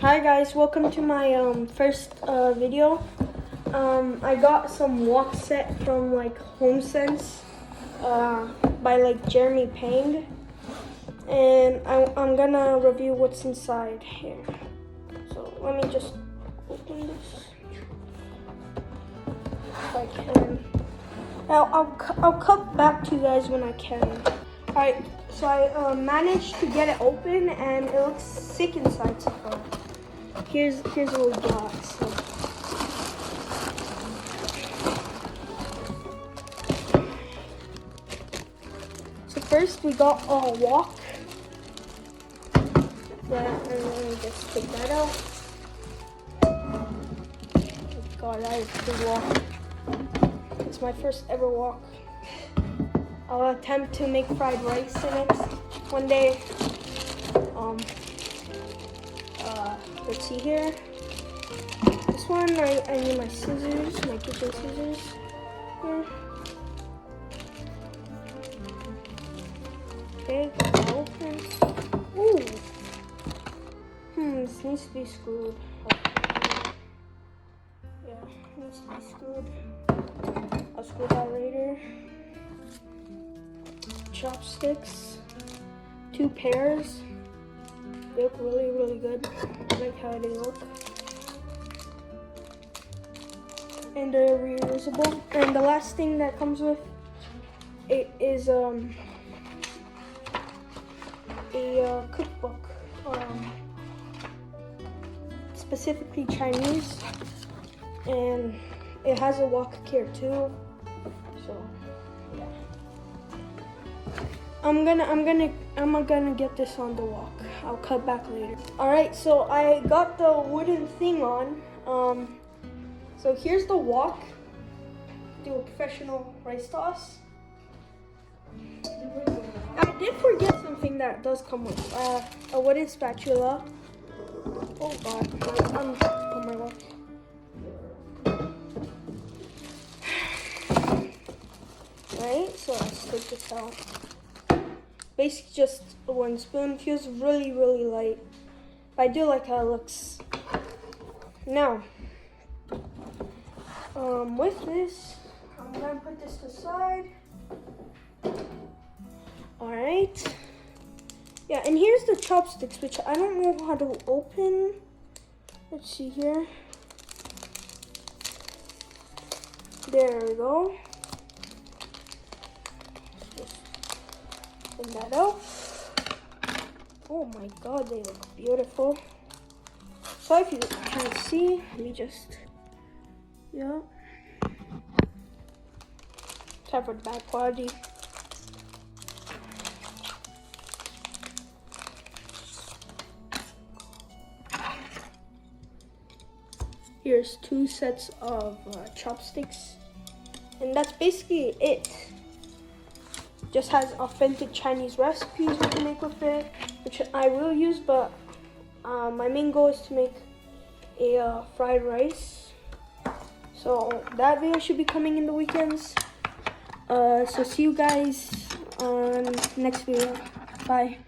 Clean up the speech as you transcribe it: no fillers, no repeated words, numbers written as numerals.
Hi guys, welcome to my first video. I got some Wok Set from like HomeSense by like Jeremy Pang, and I'm gonna review what's inside here. So let me just open this if I can. I'll cut back to you guys when I can. All right, so I managed to get it open, and it looks sick inside so far. Here's what we got. So first we got a wok. Let me just take that out. Oh God, that is a good wok. It's my first ever wok. I'll attempt to make fried rice in it one day. Let's see here. This one, I need my scissors, my kitchen scissors. Here. Okay, got that open. Ooh. This needs to be screwed. Yeah, it needs to be screwed. I'll screw that later. Chopsticks. 2 pairs. They look really, really good. I like how they look. And they're reusable. And the last thing that comes with it is a cookbook. Specifically Chinese. And it has a wok here too. So yeah. I'm gonna get this on the wok. I'll cut back later. All right, so I got the wooden thing on. So here's the wok. Do a professional rice toss. I did forget something that does come with a wooden spatula. Oh God, my wok. Right, so let's take this out. Basically just one spoon. Feels really, really light. I do like how it looks. Now, with this, I'm gonna put this aside. Alright. Yeah, and here's the chopsticks, which I don't know how to open. Let's see here. There we go. Bring that out. Oh my God, they look beautiful. So if you can't see, let me just, yeah. Time for the bad quality. Here's 2 sets of chopsticks, and that's basically it. Just has authentic Chinese recipes we can make with it, which I will use, but my main goal is to make a fried rice. So that video should be coming in the weekends. So see you guys on next video. Bye.